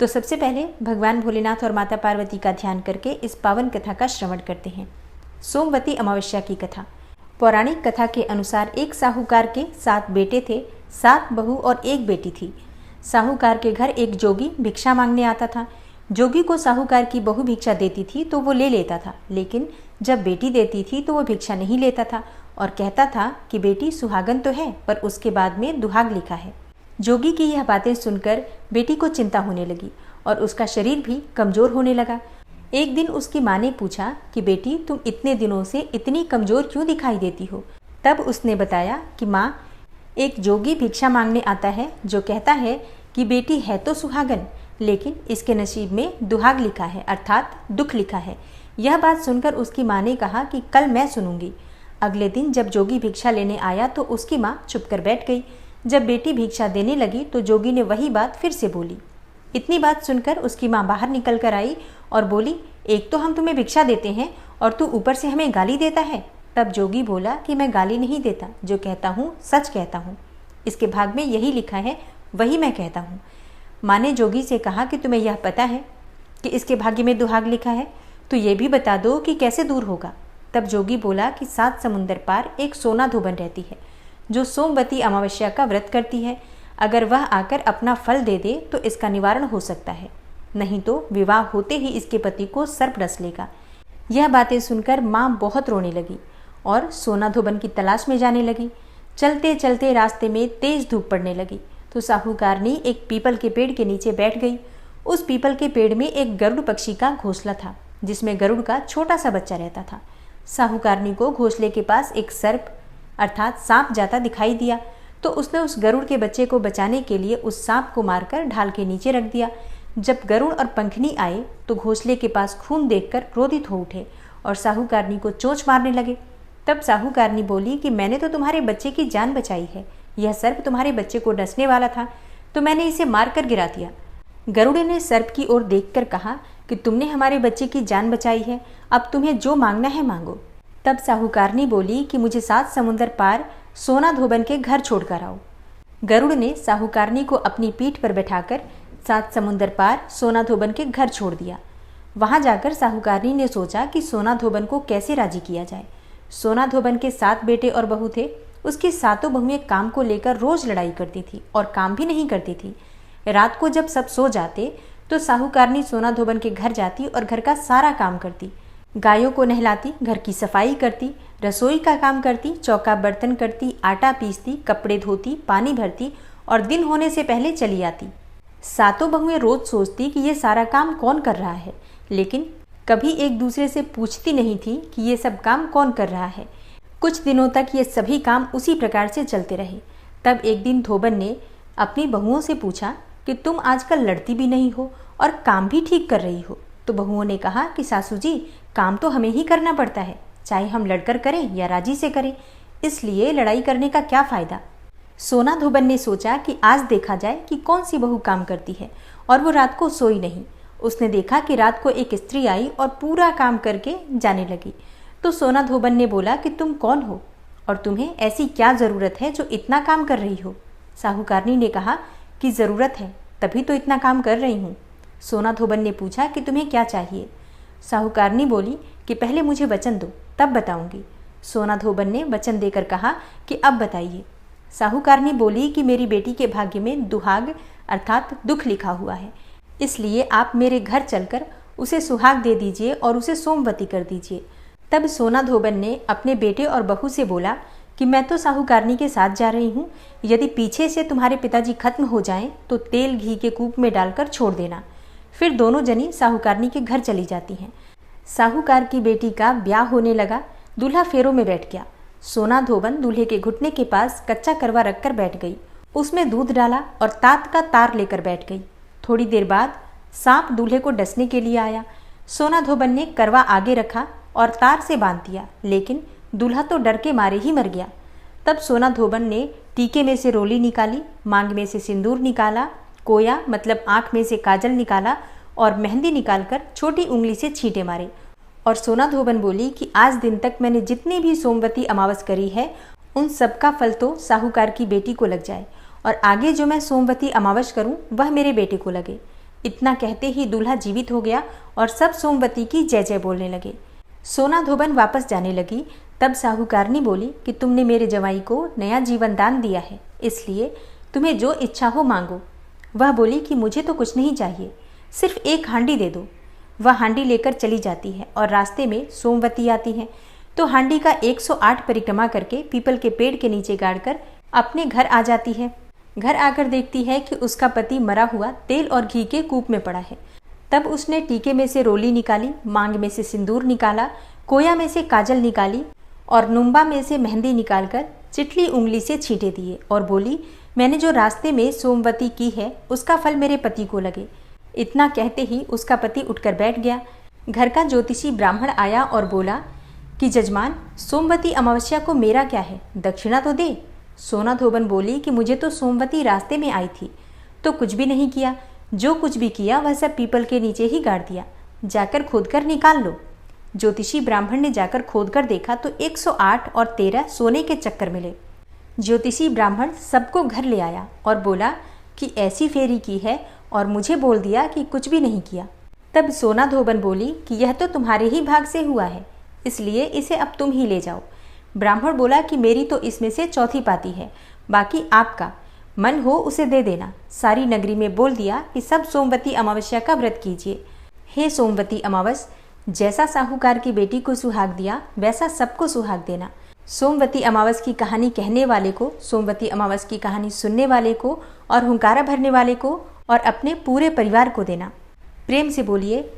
तो सबसे पहले भगवान भोलेनाथ और माता पार्वती का ध्यान करके इस पावन कथा का श्रवण करते हैं। सोमवती अमावस्या की कथा। पौराणिक कथा के अनुसार एक साहूकार के 7 बेटे थे, 7 बहू और 1 बेटी थी। साहूकार के घर एक जोगी भिक्षा मांगने आता था। जोगी को साहूकार की बहू भिक्षा देती थी तो वो ले लेता था, लेकिन जब बेटी देती थी तो वो भिक्षा नहीं लेता था और कहता था कि बेटी सुहागन तो है पर उसके बाद में दुहाग लिखा है। जोगी की यह बातें सुनकर बेटी को चिंता होने लगी और उसका शरीर भी कमजोर होने लगा। एक दिन उसकी माँ ने पूछा कि बेटी तुम इतने दिनों से इतनी कमजोर क्यों दिखाई देती हो। तब उसने बताया कि माँ, एक जोगी भिक्षा मांगने आता है जो कहता है कि बेटी है तो सुहागन, लेकिन इसके नसीब में दुहाग लिखा है, अर्थात दुख लिखा है। यह बात सुनकर उसकी माँ ने कहा कि कल मैं सुनूंगी। अगले दिन जब जोगी भिक्षा लेने आया तो उसकी माँ चुप कर बैठ गई। जब बेटी भिक्षा देने लगी तो जोगी ने वही बात फिर से बोली। इतनी बात सुनकर उसकी माँ बाहर निकल कर आई और बोली, एक तो हम तुम्हें भिक्षा देते हैं और तू ऊपर से हमें गाली देता है। तब जोगी बोला कि मैं गाली नहीं देता, जो कहता हूँ सच कहता हूँ। इसके भाग में यही लिखा है, वही मैं कहता हूँ। माँ ने जोगी से कहा कि तुम्हें यह पता है कि इसके भाग्य में दुहाग लिखा है, तो ये भी बता दो कि कैसे दूर होगा। तब जोगी बोला कि 7 समुंदर पार एक सोना धोबन रहती है जो सोमवती अमावस्या का व्रत करती है। अगर वह आकर अपना फल दे दे तो इसका निवारण हो सकता है, नहीं तो विवाह होते ही इसके पति को सर्प डस लेगा। यह बातें सुनकर माँ बहुत रोने लगी और सोना धोबन की तलाश में जाने लगी। चलते चलते रास्ते में तेज धूप पड़ने लगी तो साहूकारनी एक पीपल के पेड़ के नीचे बैठ गई। उस पीपल के पेड़ में एक गरुड़ पक्षी का घोंसला था जिसमें गरुड़ का छोटा सा बच्चा रहता था। साहूकारनी को घोंसले के पास एक सर्प अर्थात सांप जाता दिखाई दिया तो उसने उस गरुड़ के बच्चे को बचाने के लिए उस सांप को मारकर ढाल के नीचे रख दिया। जब गरुड़ और पंखनी आए तो घोंसले के पास खून देखकर क्रोधित हो उठे और साहूकारनी को चोंच मारने लगे। तब साहूकारनी बोली कि मैंने तो तुम्हारे बच्चे की जान बचाई है, यह सर्प तुम्हारे बच्चे को डसने वाला था तो मैंने इसे मारकर गिरा दिया। गरुड़ ने सर्प की ओर देखकर कहा कि तुमने हमारे बच्चे की जान बचाई है, अब तुम्हें जो मांगना है मांगो। तब साहूकारनी बोली कि मुझे 7 समुंदर पार सोना धोबन के घर छोड़कर आओ। गरुड़ ने साहूकारनी को अपनी पीठ पर बैठाकर 7 समुंदर पार सोना धोबन के घर छोड़ दिया। वहां जाकर साहूकारनी ने सोचा कि सोना धोबन को कैसे राजी किया जाए। सोना धोबन के 7 बेटे और बहू थे। उसकी 7 बहुएं काम को लेकर रोज लड़ाई करती थी और काम भी नहीं करती थी। रात को जब सब सो जाते तो साहूकारनी सोना धोबन के घर जाती और घर का सारा काम करती। गायों को नहलाती, घर की सफाई करती, रसोई का काम करती, चौका बर्तन करती, आटा पीसती, कपड़े धोती, पानी भरती और दिन होने से पहले चली आती। 7 बहुएं रोज सोचती कि ये सारा काम कौन कर रहा है, लेकिन कभी एक दूसरे से पूछती नहीं थी कि ये सब काम कौन कर रहा है। कुछ दिनों तक ये सभी काम उसी प्रकार से चलते रहे। तब एक दिन धोबन ने अपनी बहुओं से पूछा कि तुम आजकल लड़ती भी नहीं हो और काम भी ठीक कर रही हो। तो बहुओं ने कहा कि सासू जी, काम तो हमें ही करना पड़ता है, चाहे हम लड़कर करें या राजी से करें, इसलिए लड़ाई करने का क्या फायदा। सोना धोबन ने सोचा कि आज देखा जाए कि कौन सी बहू काम करती है, और वो रात को सोई नहीं। उसने देखा कि रात को एक स्त्री आई और पूरा काम करके जाने लगी। तो सोना धोबन ने बोला कि तुम कौन हो और तुम्हें ऐसी क्या ज़रूरत है जो इतना काम कर रही हो। साहूकारनी ने कहा कि ज़रूरत है, तभी तो इतना काम कर रही हूँ। सोना धोबन ने पूछा कि तुम्हें क्या चाहिए। साहूकारनी बोली कि पहले मुझे वचन दो, तब बताऊंगी। सोना धोबन ने वचन देकर कहा कि अब बताइए। साहूकारनी बोली कि मेरी बेटी के भाग्य में दुहाग अर्थात दुख लिखा हुआ है, इसलिए आप मेरे घर चलकर उसे सुहाग दे दीजिए और उसे सोमवती कर दीजिए। तब सोना धोबन ने अपने बेटे और बहू से बोला कि मैं तो साहूकारनी के साथ जा रही हूँ, यदि पीछे से तुम्हारे पिताजी खत्म हो जाएं तो तेल घी के कूप में डालकर छोड़ देना। फिर दोनों जनी साहूकारनी के घर चली जाती हैं। साहूकार की बेटी का ब्याह होने लगा। दूल्हा फेरों में बैठ गया। सोना धोबन दूल्हे के घुटने के पास कच्चा करवा रखकर बैठ गई, उसमें दूध डाला और तात का तार लेकर बैठ गई। थोड़ी देर बाद सांप दूल्हे को डसने के लिए आया। सोना धोबन ने करवा आगे रखा और तार से बांध दिया, लेकिन दूल्हा तो डर के मारे ही मर गया। तब सोना धोबन ने टीके में से रोली निकाली, मांग में से सिंदूर निकाला, कोया मतलब आंख में से काजल निकाला और मेहंदी निकालकर छोटी उंगली से छींटे मारे। और सोना धोबन बोली कि आज दिन तक मैंने जितनी भी सोमवती अमावस करी है उन सब का फल तो साहूकार की बेटी को लग जाए और आगे जो मैं सोमवती अमावस करूं वह मेरे बेटे को लगे। इतना कहते ही दूल्हा जीवित हो गया और सब सोमवती की जय जय बोलने लगे। सोना धोबन वापस जाने लगी। तब साहूकारनी बोली कि तुमने मेरे जवाई को नया जीवन दान दिया है, इसलिए तुम्हें जो इच्छा हो मांगो। वह बोली कि मुझे तो कुछ नहीं चाहिए, सिर्फ एक हांडी दे दो। वह हांडी लेकर चली जाती है और रास्ते में सोमवती आती है तो हांडी का 108 परिक्रमा करके पीपल के पेड़ के नीचे गाड़कर अपने घर आ जाती है। घर आकर देखती है कि उसका पति मरा हुआ तेल और घी के कूप में पड़ा है। तब उसने टीके में से रोली निकाली, मांग में से सिंदूर निकाला, कोया में से काजल निकाली और नुम्बा में से मेहंदी निकालकर चिटली उंगली से छींटे दिए और बोली, मैंने जो रास्ते में सोमवती की है उसका फल मेरे पति को लगे। इतना कहते ही उसका पति उठकर बैठ गया। घर का ज्योतिषी ब्राह्मण आया और बोला कि जजमान, सोमवती अमावस्या को मेरा क्या है, दक्षिणा तो दे। सोना धोबन बोली कि मुझे तो सोमवती रास्ते में आई थी तो कुछ भी नहीं किया, जो कुछ भी किया वह सब पीपल के नीचे ही गाड़ दिया, जाकर खोदकर निकाल लो। ज्योतिषी ब्राह्मण ने जाकर खोदकर देखा तो 108 और 13 सोने के चक्कर मिले। ज्योतिषी ब्राह्मण सबको घर ले आया और बोला कि ऐसी फेरी की है और मुझे बोल दिया कि कुछ भी नहीं किया। तब सोना धोबन बोली कि यह तो तुम्हारे ही भाग से हुआ है, इसलिए इसे अब तुम ही ले जाओ। ब्राह्मण बोला कि मेरी तो इसमें से चौथी पाती है, बाकी आपका मन हो उसे दे देना। सारी नगरी में बोल दिया कि सब सोमवती अमावस्या का व्रत कीजिए। हे सोमवती अमावस, जैसा साहूकार की बेटी को सुहाग दिया वैसा सबको सुहाग देना। सोमवती अमावस की कहानी कहने वाले को, सोमवती अमावस की कहानी सुनने वाले को और हुंकारा भरने वाले को और अपने पूरे परिवार को देना। प्रेम से बोलिए